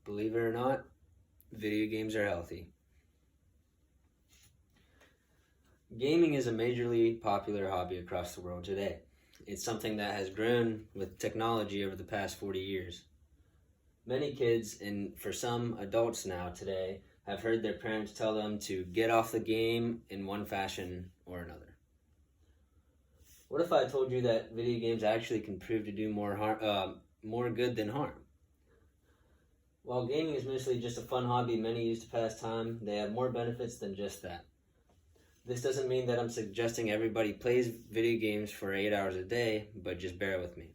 Believe it or not, video games are healthy. Gaming is a majorly popular hobby across the world today. It's something that has grown with technology over the past 40 years. Many kids, and for some adults now today, have heard their parents tell them to get off the game in one fashion or another. What if I told you that video games actually can prove to do more good than harm? While gaming is mostly just a fun hobby many use to pass time, they have more benefits than just that. This doesn't mean that I'm suggesting everybody plays video games for 8 hours a day, but just bear with me.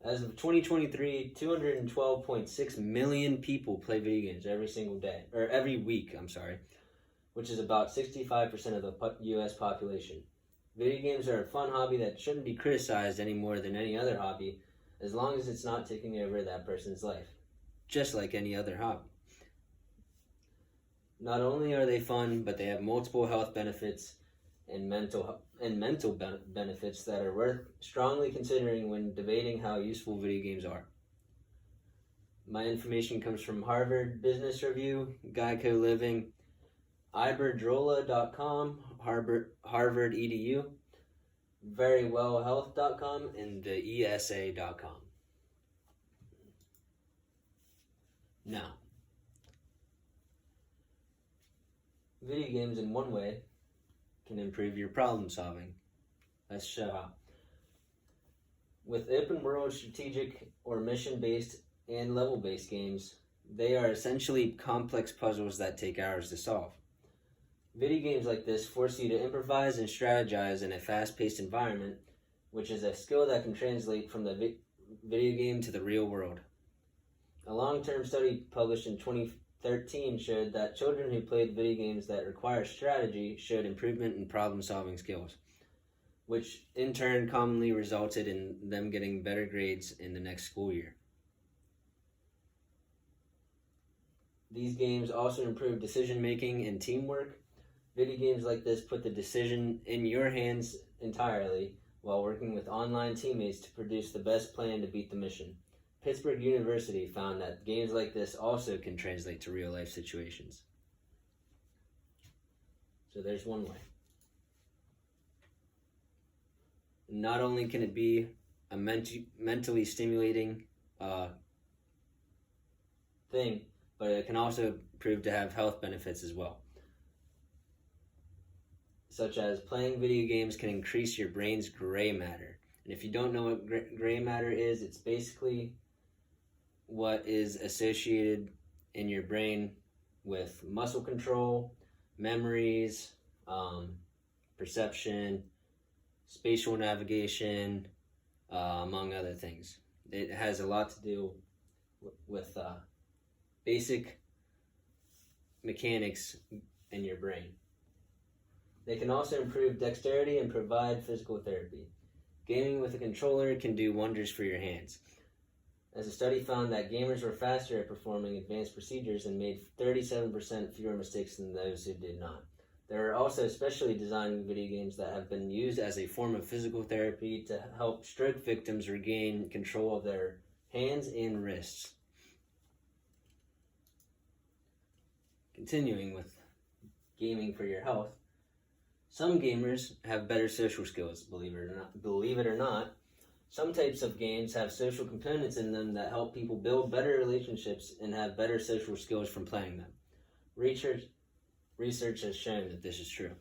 As of 2023, 212.6 million people play video games every week, which is about 65% of the US population. Video games are a fun hobby that shouldn't be criticized any more than any other hobby, as long as it's not taking over that person's life, just like any other hobby. Not only are they fun, but they have multiple health benefits and mental benefits that are worth strongly considering when debating how useful video games are. My information comes from Harvard Business Review, Geico Living, iberdrola.com, Harvard EDU, verywellhealth.com, and the ESA.com. Now, video games in one way can improve your problem solving. Let's show how. With open world, strategic, or mission-based and level-based games, they are essentially complex puzzles that take hours to solve. Video games like this force you to improvise and strategize in a fast-paced environment, which is a skill that can translate from the video game to the real world. A long-term study published in 2013 showed that children who played video games that require strategy showed improvement in problem-solving skills, which in turn commonly resulted in them getting better grades in the next school year. These games also improve decision-making and teamwork. Video games like this put the decision in your hands entirely while working with online teammates to produce the best plan to beat the mission. Pittsburgh University found that games like this also can translate to real-life situations. So there's one way. Not only can it be a mentally stimulating thing, but it can also prove to have health benefits as well. Such as playing video games can increase your brain's gray matter. And if you don't know what gray matter is, it's basically what is associated in your brain with muscle control, memories, perception, spatial navigation, among other things. It has a lot to do with basic mechanics in your brain. They can also improve dexterity and provide physical therapy. Gaming with a controller can do wonders for your hands, as a study found that gamers were faster at performing advanced procedures and made 37% fewer mistakes than those who did not. There are also specially designed video games that have been used as a form of physical therapy to help stroke victims regain control of their hands and wrists. Continuing with gaming for your health, some gamers have better social skills, believe it or not. Some types of games have social components in them that help people build better relationships and have better social skills from playing them. Research has shown that this is true.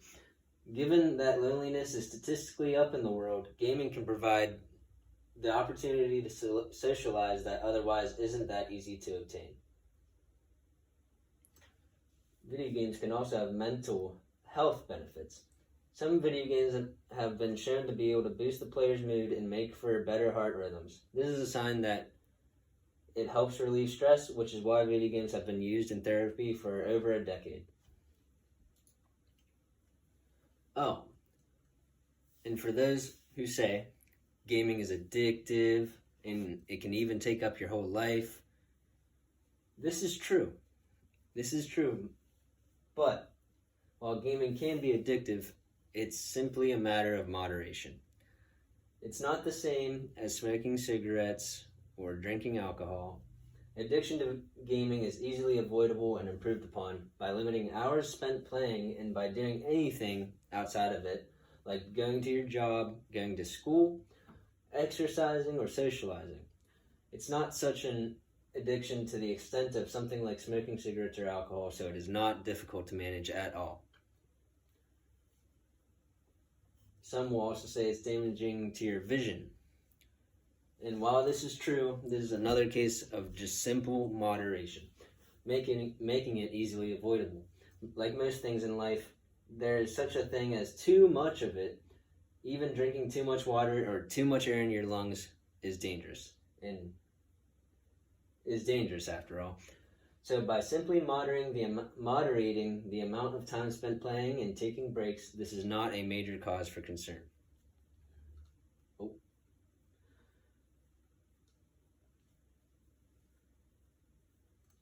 Given that loneliness is statistically up in the world, gaming can provide the opportunity to socialize that otherwise isn't that easy to obtain. Video games can also have mental health benefits. Some video games have been shown to be able to boost the player's mood and make for better heart rhythms. This is a sign that it helps relieve stress, which is why video games have been used in therapy for over a decade. Oh, and for those who say gaming is addictive and it can even take up your whole life, this is true. But while gaming can be addictive, it's simply a matter of moderation. It's not the same as smoking cigarettes or drinking alcohol. Addiction to gaming is easily avoidable and improved upon by limiting hours spent playing and by doing anything outside of it, like going to your job, going to school, exercising, or socializing. It's not such an addiction to the extent of something like smoking cigarettes or alcohol, so it is not difficult to manage at all. Some will also say it's damaging to your vision. And while this is true, this is another case of just simple moderation, making it easily avoidable. Like most things in life, there is such a thing as too much of it. Even drinking too much water or too much air in your lungs is dangerous, and is dangerous after all. So by simply moderating the amount of time spent playing and taking breaks, this is not a major cause for concern.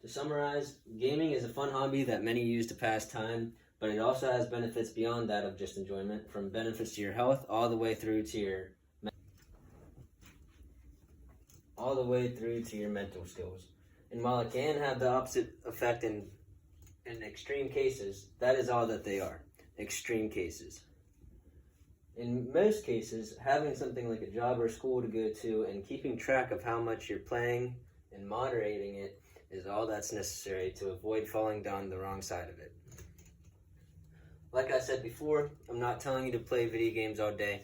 To summarize, gaming is a fun hobby that many use to pass time, but it also has benefits beyond that of just enjoyment, from benefits to your health all the way through to your mental skills. And while it can have the opposite effect in extreme cases, that is all that they are, extreme cases. In most cases, having something like a job or school to go to and keeping track of how much you're playing and moderating it is all that's necessary to avoid falling down the wrong side of it. Like I said before, I'm not telling you to play video games all day,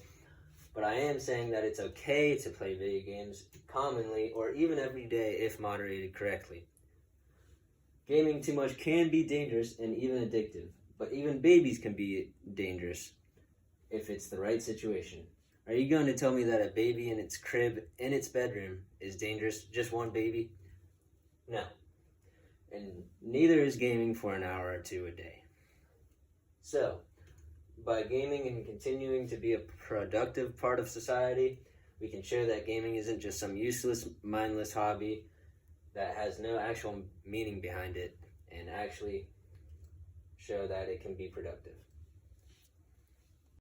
but I am saying that it's okay to play video games commonly or even every day if moderated correctly. Gaming too much can be dangerous and even addictive, but even babies can be dangerous if it's the right situation. Are you going to tell me that a baby in its crib, in its bedroom, is dangerous? Just one baby? No. And neither is gaming for an hour or two a day. So, by gaming and continuing to be a productive part of society, we can show that gaming isn't just some useless, mindless hobby that has no actual meaning behind it, and actually show that it can be productive.